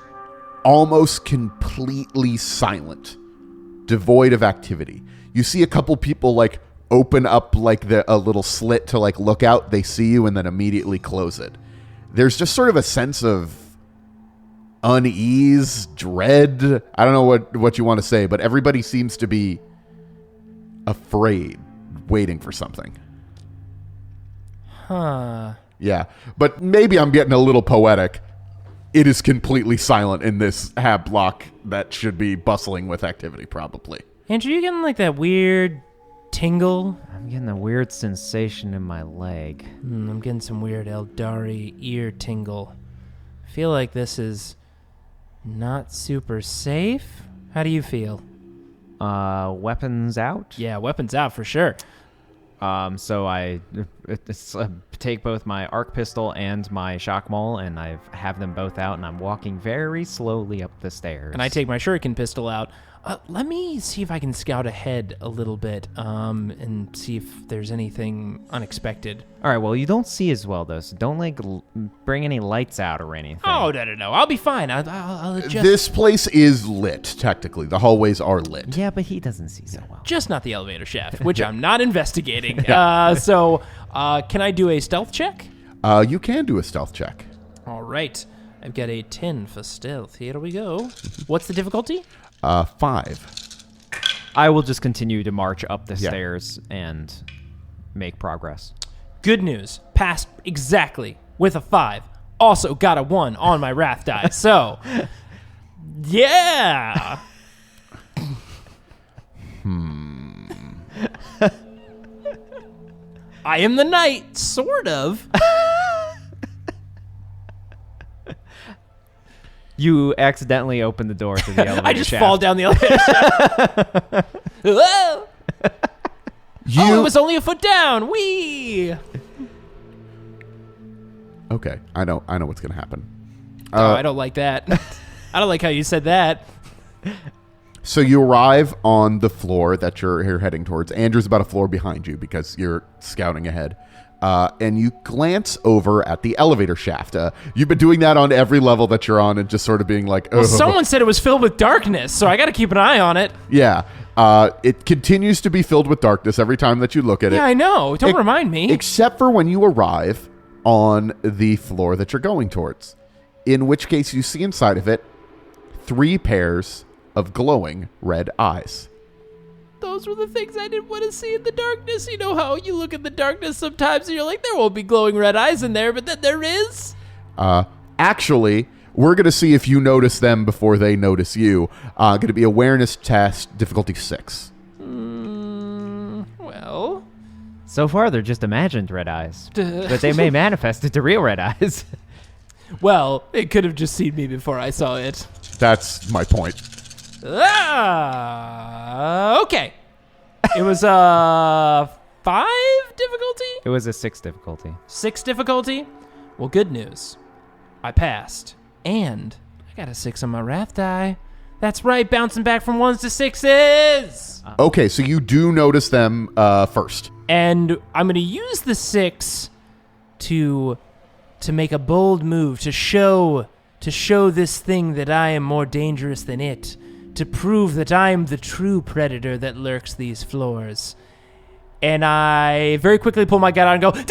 almost completely silent, devoid of activity. You see a couple people like open up like a little slit to like look out. They see you and then immediately close it. There's just sort of a sense of unease, dread. I don't know what you want to say, but everybody seems to be afraid, waiting for something. Yeah, but maybe I'm getting a little poetic. It is completely silent in this hab block that should be bustling with activity, probably. Andrew, you getting like that weird tingle? I'm getting a weird sensation in my leg. I'm getting some weird Aeldari ear tingle. I feel like this is not super safe. How do you feel? Weapons out? Yeah, weapons out for sure. So I take both my arc pistol and my shock maul, and I have them both out, and I'm walking very slowly up the stairs. And I take my shuriken pistol out. Let me see if I can scout ahead a little bit and see if there's anything unexpected. All right, well, you don't see as well, though, so don't, bring any lights out or anything. Oh, no. I'll be fine. I'll adjust. This place is lit, technically. The hallways are lit. Yeah, but he doesn't see so well. Just not the elevator shaft, which I'm not investigating. So can I do a stealth check? You can do a stealth check. All right. I've got a 10 for stealth. Here we go. What's the difficulty? 5. I will just continue to march up the stairs and make progress. Good news. Passed exactly with a 5. Also got a 1 on my wrath die. So, yeah. I am the knight, sort of. You accidentally open the door to the elevator I just shaft. fall down the elevator shaft. Whoa! It was only a foot down. Whee! Okay, I know what's gonna happen. I don't like that. I don't like how you said that. So you arrive on the floor that you're heading towards. Andrew's about a floor behind you because you're scouting ahead. And you glance over at the elevator shaft. You've been doing that on every level that you're on and just sort of being like, oh. Well, someone said it was filled with darkness, so I got to keep an eye on it. Yeah. It continues to be filled with darkness every time that you look at it. Yeah, I know. Don't remind me. Except for when you arrive on the floor that you're going towards, in which case you see inside of it 3 pairs of glowing red eyes. Those were the things I didn't want to see in the darkness. You know how you look at the darkness sometimes and you're like, there won't be glowing red eyes in there, but then there is? Actually, we're going to see if you notice them before they notice you. Going to be awareness test, difficulty 6. Well... So far, they're just imagined red eyes. But they may manifest into real red eyes. Well, it could have just seen me before I saw it. That's my point. Okay. It was a 5 difficulty? It was a 6 difficulty. 6 difficulty? Well, good news. I passed. And I got a 6 on my wrath die. That's right, bouncing back from 1s to 6s. Okay, so you do notice them first. And I'm going to use the 6 to make a bold move, to show this thing that I am more dangerous than it, to prove that I am the true predator that lurks these floors. And I very quickly pull my gun out and go, die,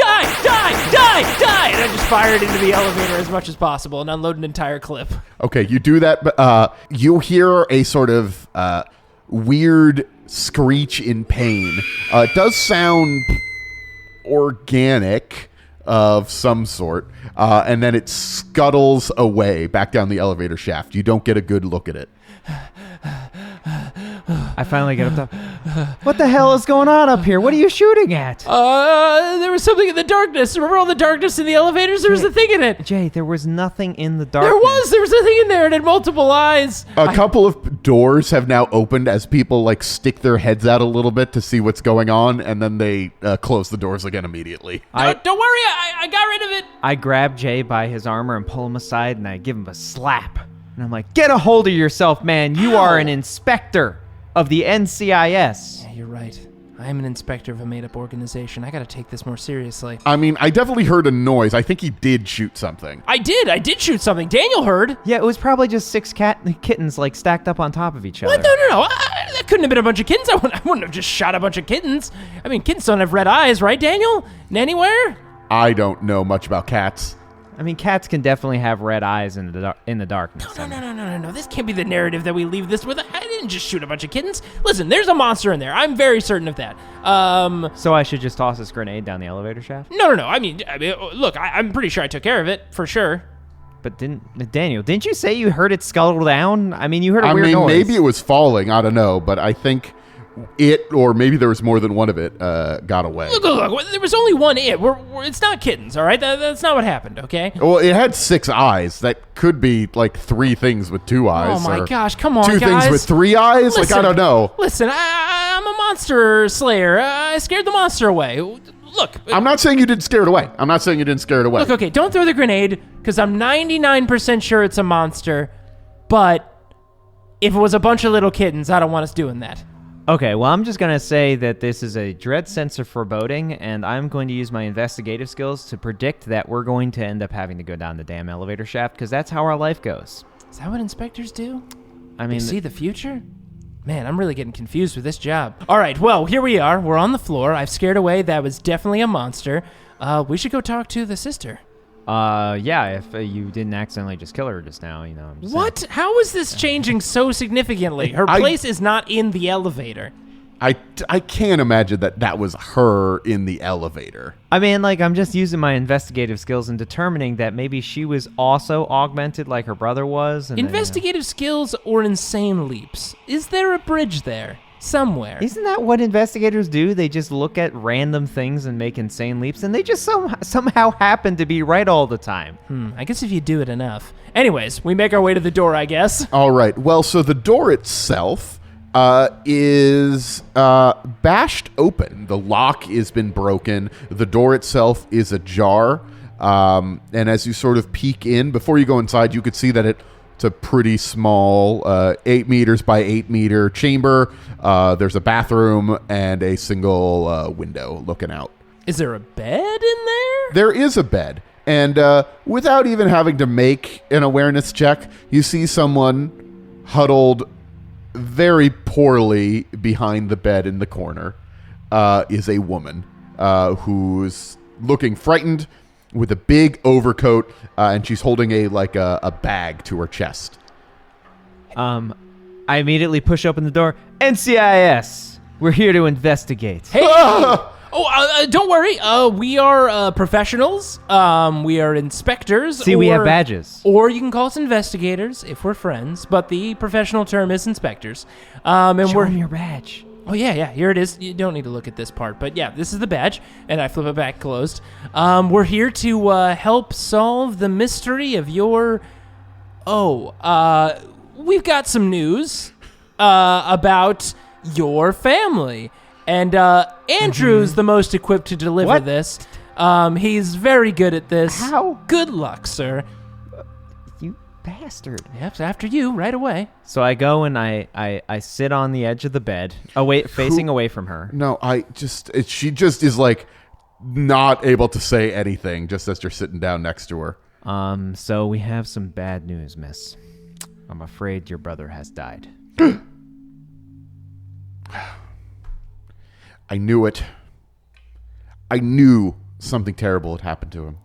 die, die, die! And I just fire it into the elevator as much as possible and unload an entire clip. Okay, you do that, but you hear a sort of weird screech in pain. It does sound organic of some sort, and then it scuttles away back down the elevator shaft. You don't get a good look at it. I finally get up to... What the hell is going on up here? What are you shooting at? There was something in the darkness. Remember all the darkness in the elevators? There was a thing in it. Jay, there was nothing in the darkness. There was a thing in there. It had multiple eyes. A couple of doors have now opened as people stick their heads out a little bit to see what's going on, and then they close the doors again immediately. Don't worry, I got rid of it. I grab Jay by his armor and pull him aside, and I give him a slap. And I'm like, get a hold of yourself, man. You are an inspector of the NCIS. Yeah, you're right. I am an inspector of a made-up organization. I got to take this more seriously. I mean, I definitely heard a noise. I think he did shoot something. I did shoot something. Daniel heard. Yeah, it was probably just 6 kittens stacked up on top of each other. What? No. That couldn't have been a bunch of kittens. I wouldn't have just shot a bunch of kittens. I mean, kittens don't have red eyes, right, Daniel? Anywhere? I don't know much about cats. I mean, cats can definitely have red eyes in the darkness. No. This can't be the narrative that we leave this with. I didn't just shoot a bunch of kittens. Listen, there's a monster in there. I'm very certain of that. So I should just toss this grenade down the elevator shaft? No. I mean, look, I'm pretty sure I took care of it, for sure. But Daniel, didn't you say you heard it scuttle down? I mean, you heard a weird noise. Maybe it was falling. I don't know, but I think it, or maybe there was more than one of it, got away. Look, there was only one it. It's not kittens, all right? That's not what happened, okay? Well, it had 6 eyes. That could be 3 things with 2 eyes. Oh, my gosh, come on, 2 guys. things with 3 eyes? Listen, I don't know. Listen, I'm a monster slayer. I scared the monster away. Look. I'm not saying you didn't scare it away. Look, okay, don't throw the grenade, because I'm 99% sure it's a monster, but if it was a bunch of little kittens, I don't want us doing that. Okay, well, I'm just going to say that this is a dread sense of foreboding, and I'm going to use my investigative skills to predict that we're going to end up having to go down the damn elevator shaft, because that's how our life goes. Is that what inspectors do? I mean, They see the future? Man, I'm really getting confused with this job. All right, well, here we are. We're on the floor. I've scared away. That was definitely a monster. We should go talk to the sister. Yeah, if you didn't accidentally just kill her just now, I'm just What? How is this changing so significantly? Her place is not in the elevator. I can't imagine that was her in the elevator. I mean, I'm just using my investigative skills and determining that maybe she was also augmented like her brother was. And Investigative skills or insane leaps? Is there a bridge there? Somewhere. Isn't that what investigators do? They just look at random things and make insane leaps, and they just somehow happen to be right all the time. I guess if you do it enough. Anyways, we make our way to the door, I guess. All right. Well, so the door itself is bashed open. The lock has been broken. The door itself is ajar. And as you sort of peek in, before you go inside, you could see that it's a pretty small 8 meters by 8 meter chamber. There's a bathroom and a single window looking out. Is there a bed in there? There is a bed. And without even having to make an awareness check, you see someone huddled very poorly behind the bed in the corner is a woman who's looking frightened with a big overcoat, and she's holding a bag to her chest. I immediately push open the door. NCIS, we're here to investigate. Hey! Don't worry. We are professionals. We are inspectors. See, we have badges. Or you can call us investigators if we're friends, but the professional term is inspectors. And Show we're them your badge. Oh, yeah, here it is. You don't need to look at this part. But, yeah, this is the badge, and I flip it back closed. We're here to help solve the mystery of your... we've got some news about your family. And Andrew's the most equipped to deliver this. He's very good at this. How? Good luck, sir. You bastard. Yep, after you, right away. So I go and I sit on the edge of the bed, facing away from her. No, she just is not able to say anything just as you're sitting down next to her. So we have some bad news, miss. I'm afraid your brother has died. I knew it. I knew something terrible had happened to him.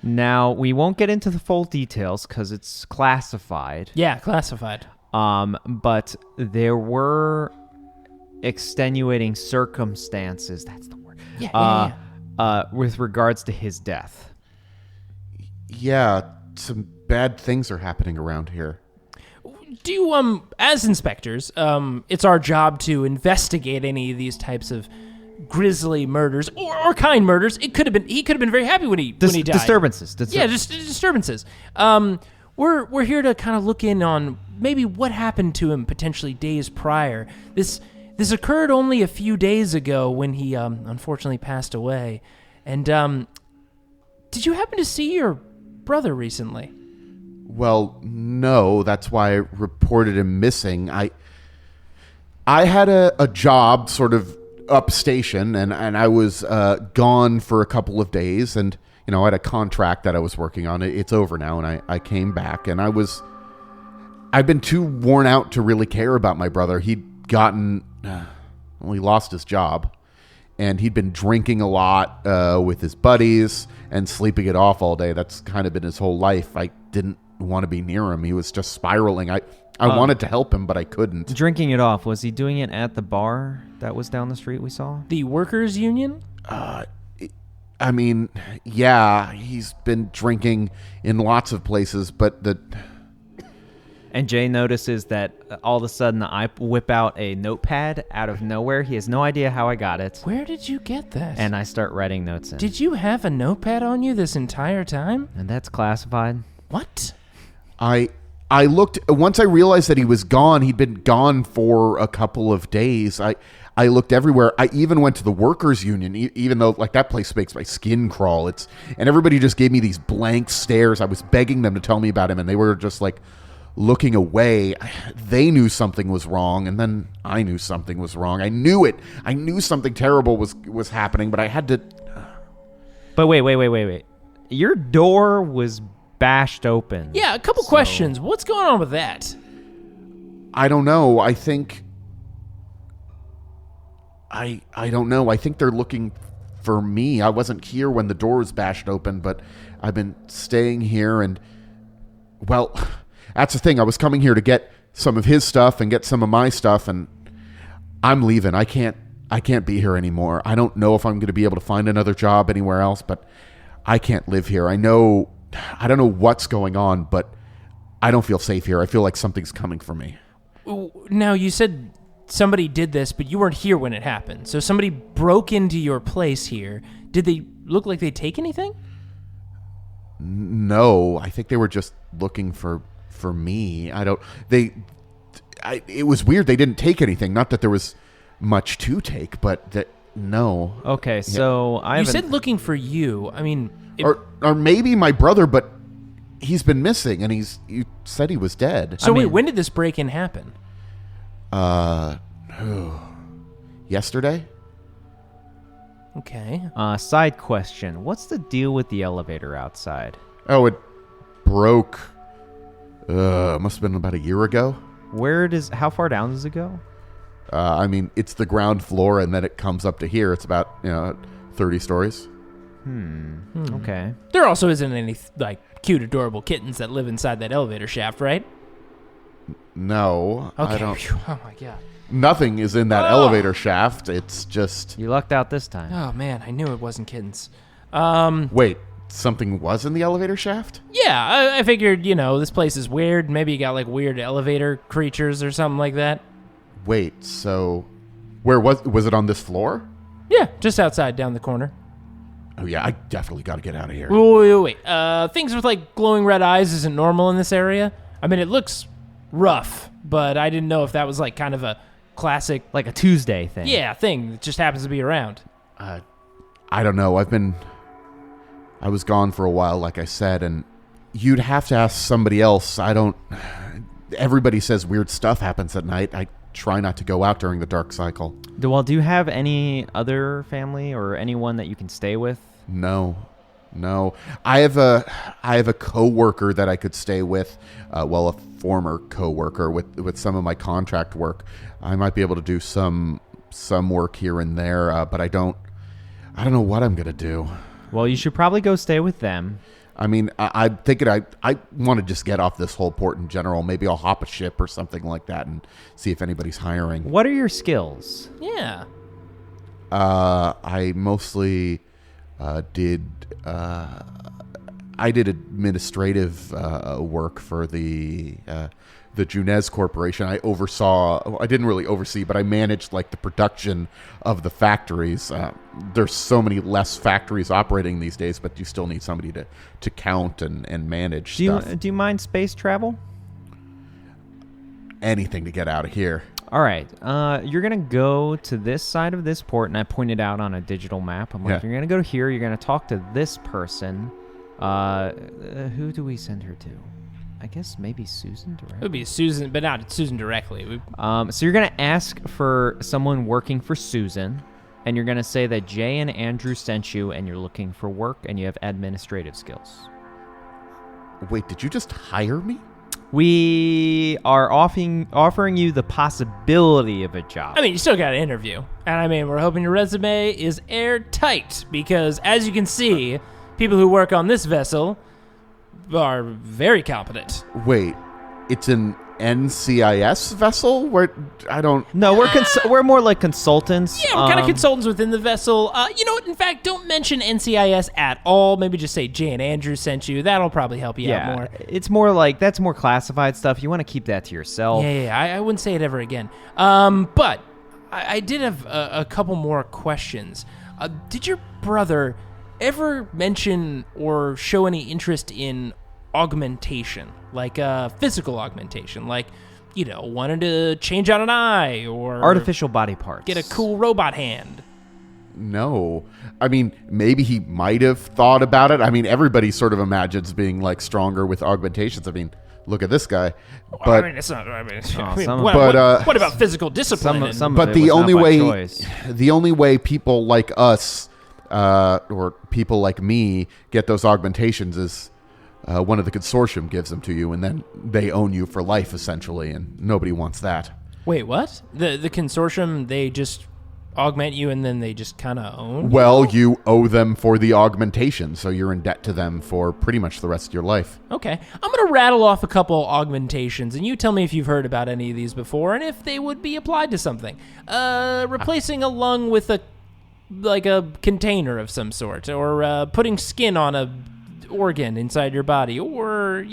Now, we won't get into the full details because it's classified. Yeah, classified. But there were extenuating circumstances. That's the word. With regards to his death. Yeah, some bad things are happening around here. Do you, as inspectors, it's our job to investigate any of these types of grisly murders or kind murders. He could have been very happy when he died. Disturbances. Yeah, just disturbances. We're here to kind of look in on maybe what happened to him potentially days prior. This occurred only a few days ago when he unfortunately passed away. And did you happen to see your brother recently? Well, no, that's why I reported him missing. I had a job sort of upstation, and I was gone for a couple of days, and I had a contract that I was working on. It's over now, and I came back, and I'd been too worn out to really care about my brother. He lost his job, and he'd been drinking a lot with his buddies and sleeping it off all day. That's kind of been his whole life. I didn't want to be near him. He was just spiraling. I wanted to help him, but I couldn't. Drinking it off, was he doing it at the bar that was down the street we saw? The workers' union? I mean, yeah, he's been drinking in lots of places, but And Jay notices that all of a sudden I whip out a notepad out of nowhere. He has no idea how I got it. Where did you get that? And I start writing notes in. Did you have a notepad on you this entire time? And that's classified. What? I looked, once I realized that he was gone, he'd been gone for a couple of days. I looked everywhere. I even went to the workers' union, even though that place makes my skin crawl. And everybody just gave me these blank stares. I was begging them to tell me about him, and they were just like, looking away. They knew something was wrong, and then I knew something was wrong. I knew it. I knew something terrible was happening, but I had to... But wait. Your door was bashed open. Yeah, a couple questions. What's going on with that? I don't know. I think... I don't know. I think they're looking for me. I wasn't here when the door was bashed open, but I've been staying here, and... Well, that's the thing. I was coming here to get some of his stuff and get some of my stuff, and I'm leaving. I can't be here anymore. I don't know if I'm going to be able to find another job anywhere else, but I can't live here. I don't know what's going on, but I don't feel safe here. I feel like something's coming for me. Now, you said somebody did this, but you weren't here when it happened. So somebody broke into your place here. Did they look like they'd take anything? No, I think they were just looking for me. It was weird. They didn't take anything. Not that there was much to take, but that no. Okay, so I You said looking for you. I mean, or maybe my brother, but he's been missing, and you said he was dead. So wait, when did this break-in happen? Yesterday. Okay. Side question. What's the deal with the elevator outside? Oh, it broke. Must have been about a year ago. How far down does it go? I mean, it's the ground floor, and then it comes up to here. It's about 30 stories. Okay. There also isn't any cute, adorable kittens that live inside that elevator shaft, right? No, Okay. I don't. Phew. Oh my god. Nothing is in that elevator shaft. It's just. You lucked out this time. Oh man, I knew it wasn't kittens. Wait, something was in the elevator shaft? Yeah, I figured, this place is weird. Maybe you got weird elevator creatures or something like that. Wait, so where was it on this floor? Yeah, just outside down the corner. Oh yeah, I definitely got to get out of here. Wait. Things with glowing red eyes isn't normal in this area. I mean, it looks rough, but I didn't know if that was kind of a classic, Like a Tuesday thing. thing that just happens to be around. I don't know. I was gone for a while, like I said, and you'd have to ask somebody else. Everybody says weird stuff happens at night. I try not to go out during the dark cycle. Well, do you have any other family or anyone that you can stay with? No. I have a coworker that I could stay with. A former coworker with some of my contract work. I might be able to do some work here and there, but I don't know what I'm gonna do. Well, you should probably go stay with them. I mean, I'm thinking I want to just get off this whole port in general. Maybe I'll hop a ship or something like that and see if anybody's hiring. What are your skills? Yeah. I mostly did administrative work for the Junez Corporation. I didn't really oversee, but I managed the production of the factories. There's so many less factories operating these days, but you still need somebody to count and manage stuff. Do you mind space travel? Anything to get out of here. All right. You're going to go to this side of this port, and I pointed out on a digital map. I'm like, Yeah. you're going to go here. You're going to talk to this person. Who do we send her to? I guess maybe Susan It directly. would be Susan, but not Susan directly. So you're going to ask for someone working for Susan, and you're going to say that Jay and Andrew sent you, and you're looking for work, and you have administrative skills. Wait, did you just hire me? We are offering you the possibility of a job. I mean, you still got an interview. And I mean, we're hoping your resume is airtight because, as you can see, people who work on this vessel are very competent. Wait, it's an NCIS vessel? No, we're more like consultants. Yeah, we're kind of consultants within the vessel. You know what? In fact, don't mention NCIS at all. Maybe just say Jay and Andrew sent you. That'll probably help you out more. It's more that's more classified stuff. You want to keep that to yourself. Yeah. I wouldn't say it ever again. But I did have a couple more questions. Did your brother ever mention or show any interest in augmentation, like physical augmentation, wanted to change out an eye or Artificial body parts. get a cool robot hand? No. I mean, maybe he might have thought about it. I mean, everybody sort of imagines being stronger with augmentations. I mean, look at this guy. I But mean, it's not. I mean, some- what, but, what about physical discipline? but the only way people like us or people like me get those augmentations is one of the consortium gives them to you, and then they own you for life essentially, and nobody wants that. Wait, what? The consortium, they just augment you and then they just kind of own Well, you owe them for the augmentation, so you're in debt to them for pretty much the rest of your life. Okay. I'm going to rattle off a couple augmentations, and you tell me if you've heard about any of these before and if they would be applied to something. Replacing a lung with a container of some sort, or putting skin on a organ inside your body, or,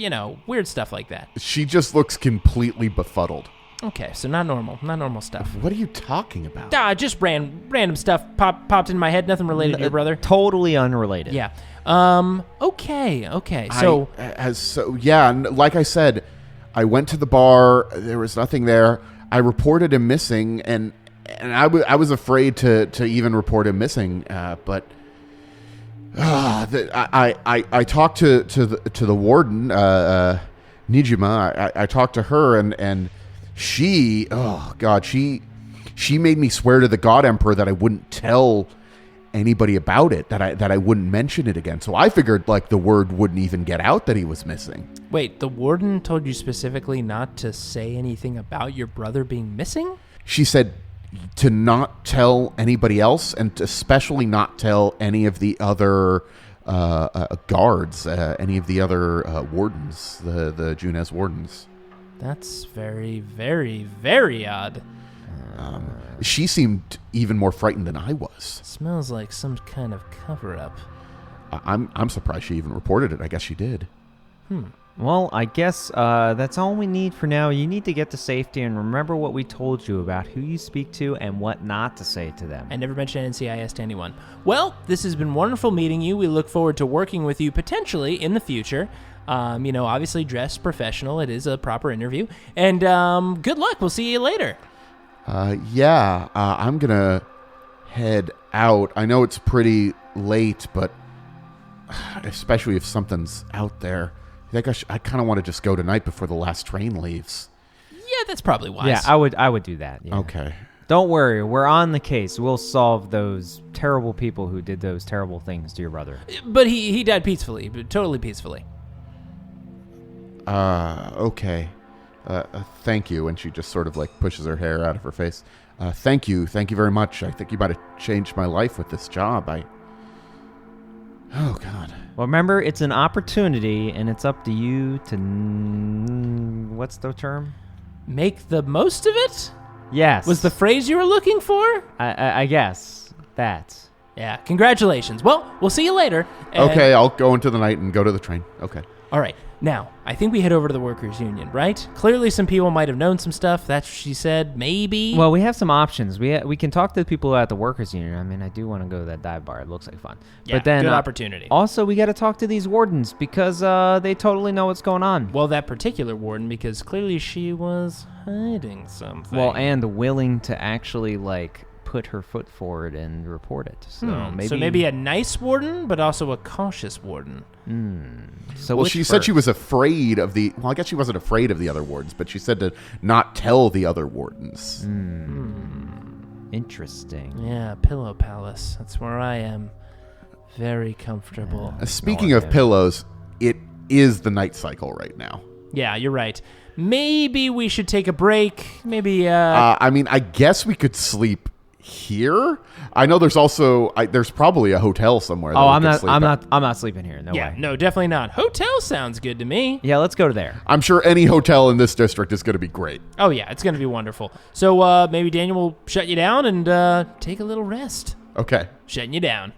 weird stuff like that. She just looks completely befuddled. Okay, so not normal stuff. What are you talking about? Just random stuff popped in my head, nothing related to your brother. Totally unrelated. Yeah. Okay. So like I said, I went to the bar. There was nothing there. I reported him missing, and I was afraid to even report him missing. But I talked to the warden, Nijima. I talked to her, and she, oh God, she made me swear to the God Emperor that I wouldn't tell anybody about it, that I wouldn't mention it again. So I figured like the word wouldn't even get out that he was missing. wait, the warden told you specifically not to say anything about your brother being missing? She said to not tell anybody else, and to especially not tell any of the other guards, any of the other wardens, the Junez wardens. That's very, very, very odd. She seemed even more frightened than I was. Smells like some kind of cover-up. I'm surprised she even reported it. I guess she did. Well, I guess that's all we need for now. You need to get to safety and remember what we told you about who you speak to and what not to say to them. I never mentioned NCIS to anyone. Well, this has been wonderful meeting you. We look forward to working with you potentially in the future. Obviously dress professional. It is a proper interview. And good luck. We'll see you later. I'm going to head out. I know it's pretty late, but especially if something's out there, I think I kind of want to just go tonight before the last train leaves. Yeah, that's probably wise. Yeah, I would do that. Yeah. Okay. Don't worry, we're on the case. We'll solve those terrible people who did those terrible things to your brother. But he died peacefully, totally peacefully. Okay. Thank you. And she just sort of like pushes her hair out of her face. Thank you very much. I think you might have changed my life with this job. Oh God. Well, remember, it's an opportunity, and it's up to you to what's the term? Make the most of it? Yes. Was the phrase you were looking for? I guess that. Yeah, congratulations. Well, we'll see you later. And- Okay, I'll go into the night and go to the train. Okay. All right. Now, I think we head over to the workers' union, right? Clearly some people might have known some stuff. That's what she said. Maybe. Well, we have some options. We can talk to the people at the workers' union. I mean, I do want to go to that dive bar. It looks like fun. Yeah, but then, good opportunity. Also, we got to talk to these wardens because they totally know what's going on. Well, that particular warden, because clearly she was hiding something. Well, and willing to actually, put her foot forward and report it. So maybe a nice warden, but also a cautious warden. So Well, which she said she first? was afraid of the... Well, I guess she wasn't afraid of the other wardens, but she said to not tell the other wardens. Interesting. Yeah, Pillow Palace. That's where I am. Very comfortable. Speaking of pillows, it is the night cycle right now. Yeah, you're right. Maybe we should take a break. Maybe, I guess we could sleep here. I know there's also there's probably a hotel somewhere. That Oh, we I'm could not. sleep I'm at. not. I'm not sleeping here. No yeah, way. no, definitely not. Hotel sounds good to me. Yeah, let's go to there. I'm sure any hotel in this district is going to be great. Oh, yeah, it's going to be wonderful. So maybe Daniel will shut you down and take a little rest. Okay. Shutting you down.